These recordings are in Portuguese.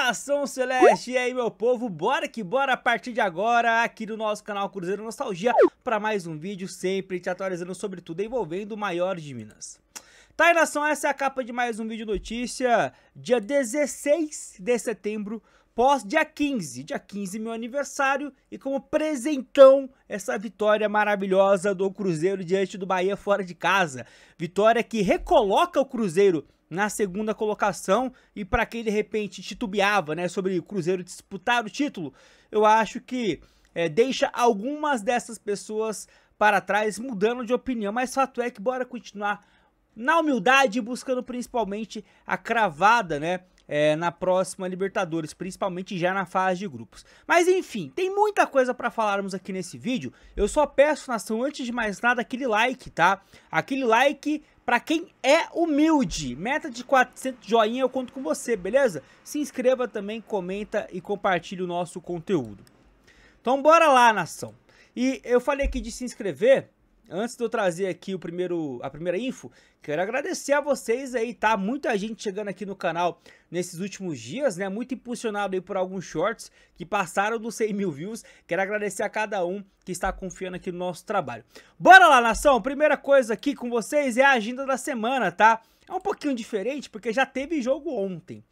Nação Celeste, e aí meu povo, bora que bora a partir de agora aqui no nosso canal Cruzeiro Nostalgia para mais um vídeo, sempre te atualizando sobre tudo envolvendo o maior de Minas. Tá aí, nação, essa é a capa de mais um vídeo notícia, dia 16 de setembro, pós dia 15 meu aniversário, e como presentão essa vitória maravilhosa do Cruzeiro diante do Bahia fora de casa, vitória que recoloca o Cruzeiro na segunda colocação. E para quem de repente titubeava, né, sobre o Cruzeiro disputar o título, eu acho que deixa algumas dessas pessoas para trás, mudando de opinião, mas fato é que bora continuar na humildade, buscando principalmente a cravada, né, na próxima Libertadores, principalmente já na fase de grupos. Mas enfim, tem muita coisa para falarmos aqui nesse vídeo. Eu só peço, nação, antes de mais nada, aquele like, tá? Aquele like para quem é humilde. Meta de 400 joinha, eu conto com você, beleza? Se inscreva também, comenta e compartilhe o nosso conteúdo. Então bora lá, nação. E eu falei aqui de se inscrever. Antes de eu trazer aqui a primeira info, quero agradecer a vocês aí, tá? Muita gente chegando aqui no canal nesses últimos dias, né? Muito impulsionado aí por alguns shorts que passaram dos 100 mil views. Quero agradecer a cada um que está confiando aqui no nosso trabalho. Bora lá, nação! Primeira coisa aqui com vocês é a agenda da semana, tá? É um pouquinho diferente porque já teve jogo ontem.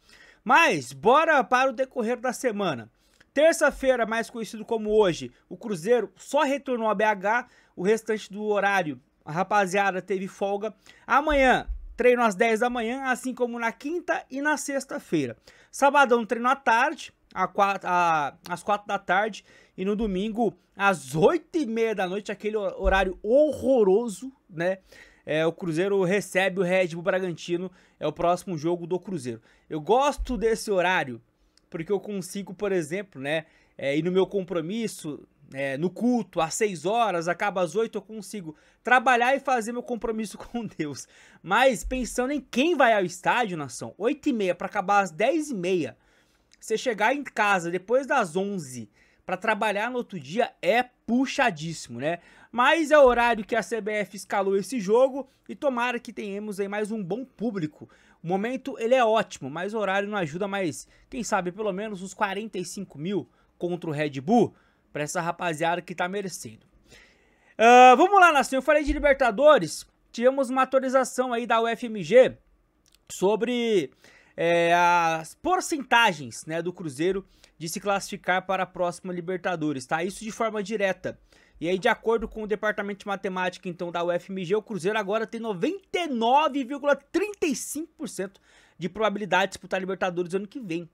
Mas bora para o decorrer da semana. Terça-feira, mais conhecido como hoje, o Cruzeiro só retornou a BH, o restante do horário a rapaziada teve folga. Amanhã, treino às 10 da manhã, assim como na quinta e na sexta-feira. Sabadão, treino à tarde, às 4 da tarde, e no domingo, às 8h30 da noite, aquele horário horroroso, né? O Cruzeiro recebe o Red Bull Bragantino, é o próximo jogo do Cruzeiro. Eu gosto desse horário, porque eu consigo, por exemplo, né, ir no meu compromisso, no culto, às 6 horas, acaba às 8, eu consigo trabalhar e fazer meu compromisso com Deus. Mas pensando em quem vai ao estádio, nação, 8h30 para acabar às 10h30, você chegar em casa depois das 11 para trabalhar no outro dia é puxadíssimo, né? Mas é o horário que a CBF escalou esse jogo e tomara que tenhamos aí mais um bom público. O momento ele é ótimo, mas o horário não ajuda, mais, quem sabe, pelo menos uns 45 mil contra o Red Bull para essa rapaziada que tá merecendo. Vamos lá, nação, eu falei de Libertadores, tivemos uma atualização aí da UFMG sobre as porcentagens, né, do Cruzeiro de se classificar para a próxima Libertadores, tá? Isso de forma direta. E aí, de acordo com o departamento de matemática, então, da UFMG, o Cruzeiro agora tem 99,35% de probabilidade de disputar a Libertadores ano que vem.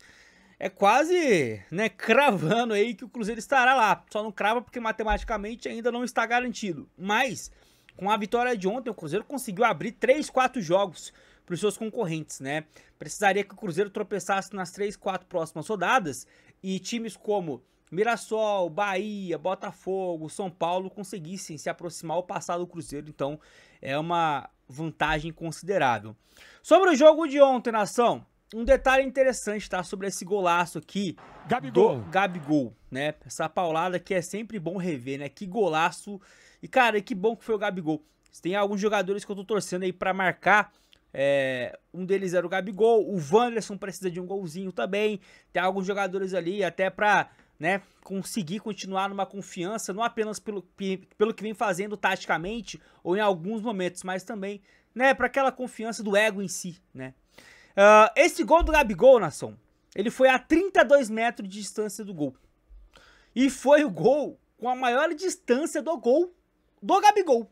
É quase, né, cravando aí que o Cruzeiro estará lá. Só não crava porque matematicamente ainda não está garantido. Mas, com a vitória de ontem, o Cruzeiro conseguiu abrir 3, 4 jogos para os seus concorrentes, né? Precisaria que o Cruzeiro tropeçasse nas 3, 4 próximas rodadas e times como Mirassol, Bahia, Botafogo, São Paulo conseguissem se aproximar ou passar do Cruzeiro. Então é uma vantagem considerável. Sobre o jogo de ontem, nação, um detalhe interessante, tá? Sobre esse golaço aqui do Gabigol, né? Essa paulada que é sempre bom rever, né? Que golaço. E cara, que bom que foi o Gabigol. Tem alguns jogadores que eu tô torcendo aí pra marcar. Um deles era o Gabigol, o Wanderson precisa de um golzinho também. Tem alguns jogadores ali até pra, né, conseguir continuar numa confiança, não apenas pelo que vem fazendo taticamente ou em alguns momentos, mas também, né, para aquela confiança do ego em si, né. Esse gol do Gabigol, nação, ele foi a 32 metros de distância do gol. E foi o gol com a maior distância do gol do Gabigol.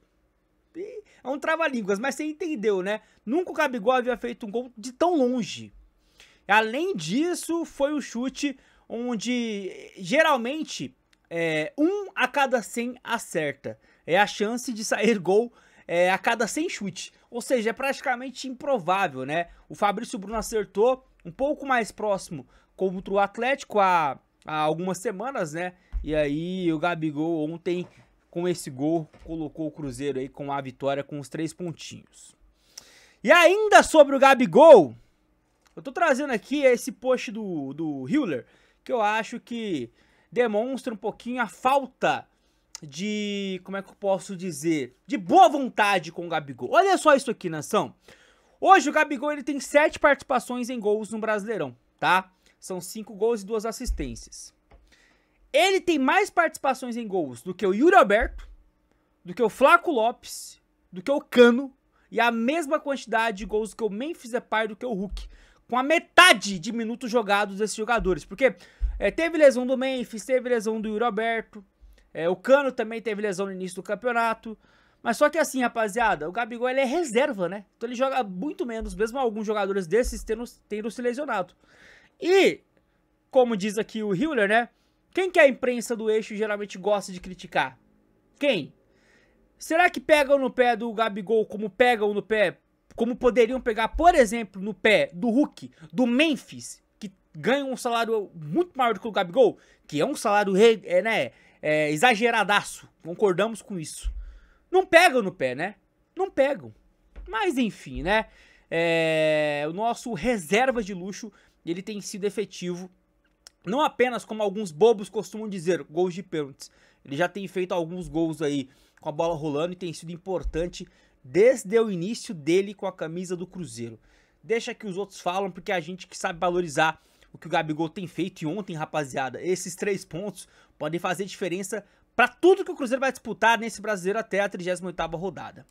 É um trava-línguas, mas você entendeu, né? Nunca o Gabigol havia feito um gol de tão longe. Além disso, foi o chute onde geralmente 1 a cada 100 acerta. É a chance de sair gol a cada 100 chutes. Ou seja, é praticamente improvável, né? O Fabrício Bruno acertou um pouco mais próximo contra o Atlético há algumas semanas, né? E aí o Gabigol ontem, com esse gol, colocou o Cruzeiro aí com a vitória com os 3 pontinhos. E ainda sobre o Gabigol, eu tô trazendo aqui esse post do Hiller, que eu acho que demonstra um pouquinho a falta de, como é que eu posso dizer, de boa vontade com o Gabigol. Olha só isso aqui, nação. Hoje o Gabigol ele tem 7 participações em gols no Brasileirão, tá? são 5 gols e 2 assistências. Ele tem mais participações em gols do que o Yuri Alberto, do que o Flaco Lopes, do que o Cano, e a mesma quantidade de gols que o Memphis Depay, do que o Hulk, com a metade de minutos jogados desses jogadores, porque teve lesão do Memphis, teve lesão do Yuri Alberto, o Cano também teve lesão no início do campeonato, mas só que assim, rapaziada, o Gabigol ele é reserva, né? Então ele joga muito menos, mesmo alguns jogadores desses tendo se lesionado. E, como diz aqui o Hiller, né? Quem que a imprensa do Eixo geralmente gosta de criticar? Quem? Será que pegam no pé do Gabigol como pegam no pé, como poderiam pegar, por exemplo, no pé do Hulk, do Memphis, que ganha um salário muito maior do que o Gabigol, que é um salário exageradaço, concordamos com isso. Não pegam no pé, né? Não pegam. Mas enfim, né? O nosso reserva de luxo, ele tem sido efetivo. Não apenas, como alguns bobos costumam dizer, gols de pênaltis. Ele já tem feito alguns gols aí com a bola rolando e tem sido importante desde o início dele com a camisa do Cruzeiro. Deixa que os outros falam, porque a gente que sabe valorizar o que o Gabigol tem feito. E ontem, rapaziada, esses 3 pontos podem fazer diferença para tudo que o Cruzeiro vai disputar nesse Brasileiro até a 38ª rodada.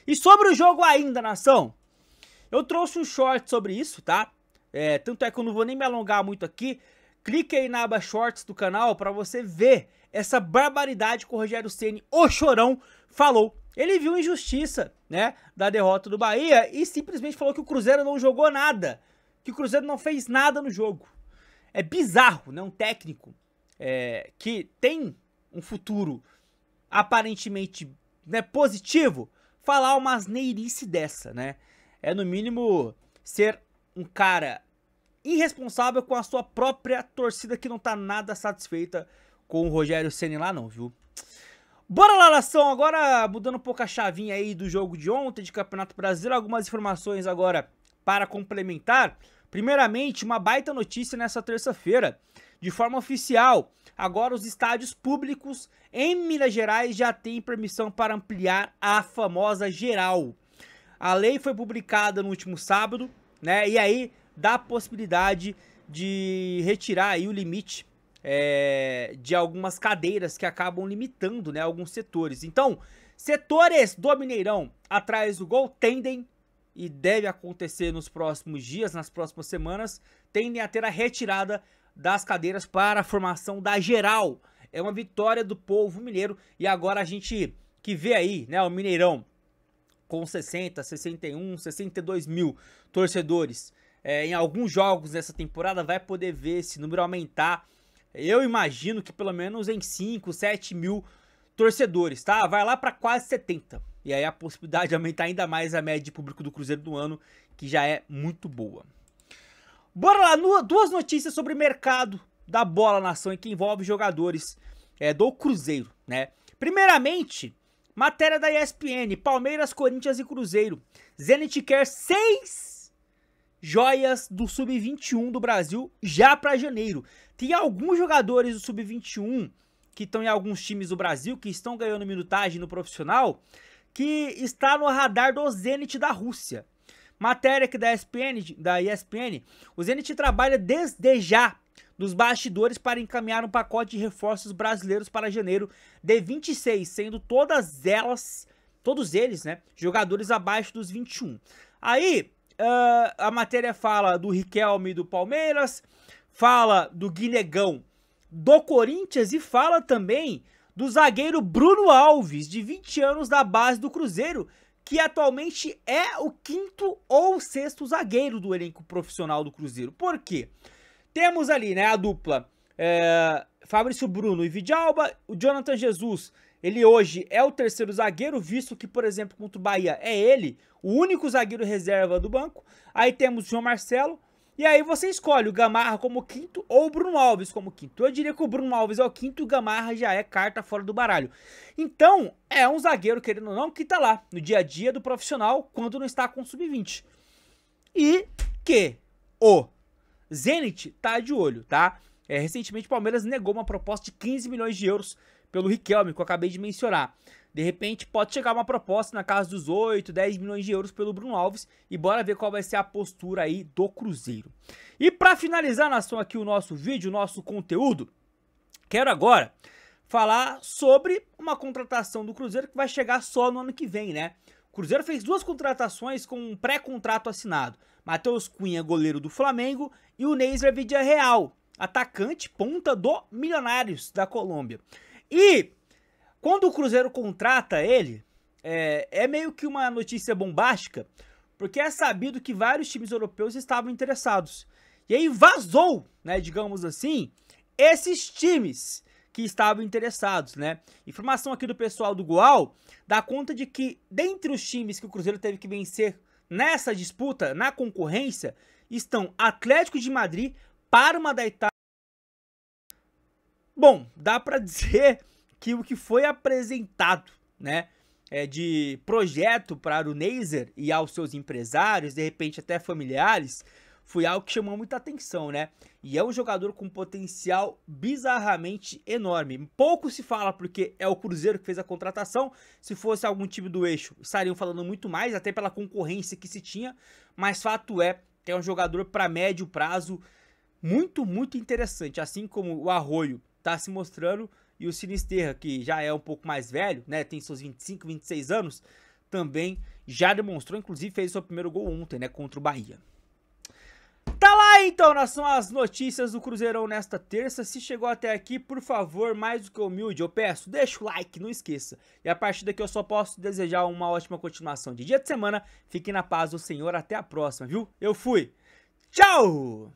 E sobre o jogo ainda, nação, eu trouxe um short sobre isso, tá? Tanto é que eu não vou nem me alongar muito aqui. Clique aí na aba Shorts do canal para você ver essa barbaridade que o Rogério Ceni, o chorão, falou. Ele viu injustiça, né, da derrota do Bahia e simplesmente falou que o Cruzeiro não jogou nada, que o Cruzeiro não fez nada no jogo. É bizarro, né, um técnico que tem um futuro aparentemente, né, positivo, falar uma asneirice dessa, né? É no mínimo ser um cara irresponsável com a sua própria torcida que não tá nada satisfeita com o Rogério Ceni lá não, viu? Bora lá, nação, agora mudando um pouco a chavinha aí do jogo de ontem de Campeonato Brasileiro, algumas informações agora para complementar. Primeiramente, uma baita notícia nessa terça-feira, de forma oficial, agora os estádios públicos em Minas Gerais já têm permissão para ampliar a famosa geral. A lei foi publicada no último sábado, né, e aí dá a possibilidade de retirar aí o limite de algumas cadeiras que acabam limitando, né, alguns setores. Então, setores do Mineirão atrás do gol tendem, e deve acontecer nos próximos dias, nas próximas semanas, tendem a ter a retirada das cadeiras para a formação da geral. É uma vitória do povo mineiro e agora a gente que vê aí, né, o Mineirão com 60, 61, 62 mil torcedores em alguns jogos dessa temporada vai poder ver esse número aumentar. Eu imagino que pelo menos em 5, 7 mil torcedores, tá? Vai lá para quase 70. E aí a possibilidade de aumentar ainda mais a média de público do Cruzeiro do ano, que já é muito boa. Bora lá, duas notícias sobre o mercado da bola, nação, e que envolve jogadores do Cruzeiro, né? Primeiramente, matéria da ESPN, Palmeiras, Corinthians e Cruzeiro. Zenit quer 6 joias do Sub-21 do Brasil já para janeiro. Tem alguns jogadores do Sub-21 que estão em alguns times do Brasil, que estão ganhando minutagem no profissional, que está no radar do Zenit da Rússia. Matéria aqui da ESPN, o Zenit trabalha desde já dos bastidores para encaminhar um pacote de reforços brasileiros para janeiro de 26, sendo todos eles, né, jogadores abaixo dos 21. Aí, a matéria fala do Riquelme do Palmeiras, fala do Guinegão do Corinthians e fala também do zagueiro Bruno Alves, de 20 anos, da base do Cruzeiro, que atualmente é o 5º ou 6º zagueiro do elenco profissional do Cruzeiro. Por quê? Temos ali, né, a dupla Fabrício Bruno e Vidalba. O Jonathan Jesus, ele hoje é o 3º zagueiro, visto que, por exemplo, contra o Bahia é ele, o único zagueiro reserva do banco. Aí temos o João Marcelo. E aí você escolhe o Gamarra como 5º ou o Bruno Alves como 5º. Eu diria que o Bruno Alves é o 5º e o Gamarra já é carta fora do baralho. Então, é um zagueiro, querendo ou não, que tá lá no dia a dia do profissional quando não está com o Sub-20. E que o Zenit tá de olho, tá? Recentemente o Palmeiras negou uma proposta de 15 milhões de euros pelo Riquelme, que eu acabei de mencionar. De repente pode chegar uma proposta na casa dos 8, 10 milhões de euros pelo Bruno Alves e bora ver qual vai ser a postura aí do Cruzeiro. E para finalizar, nação, aqui o nosso vídeo, o nosso conteúdo, quero agora falar sobre uma contratação do Cruzeiro que vai chegar só no ano que vem, né? O Cruzeiro fez 2 contratações com um pré-contrato assinado. Matheus Cunha, goleiro do Flamengo, e o Neiser Villarreal, atacante ponta do Milionários da Colômbia. E quando o Cruzeiro contrata ele, é meio que uma notícia bombástica, porque é sabido que vários times europeus estavam interessados. E aí vazou, né, digamos assim, esses times que estavam interessados, né? Informação aqui do pessoal do Goal dá conta de que, dentre os times que o Cruzeiro teve que vencer nessa disputa, na concorrência, estão Atlético de Madrid, Parma da Itália. Bom, dá pra dizer que o que foi apresentado, né, de projeto para o Neiser e aos seus empresários, de repente até familiares, foi algo que chamou muita atenção, né? E é um jogador com potencial bizarramente enorme. Pouco se fala porque é o Cruzeiro que fez a contratação. Se fosse algum time do eixo, estariam falando muito mais, até pela concorrência que se tinha. Mas fato é que é um jogador para médio prazo muito, muito interessante. Assim como o Arroio está se mostrando e o Sinisterra, que já é um pouco mais velho, né? Tem seus 25, 26 anos, também já demonstrou, inclusive fez seu primeiro gol ontem, né? Contra o Bahia. Tá lá então, nação, as notícias do Cruzeirão nesta terça. Se chegou até aqui, por favor, mais do que humilde, eu peço, deixa o like, não esqueça. E a partir daqui eu só posso desejar uma ótima continuação de dia de semana. Fique na paz do Senhor, até a próxima, viu? Eu fui. Tchau!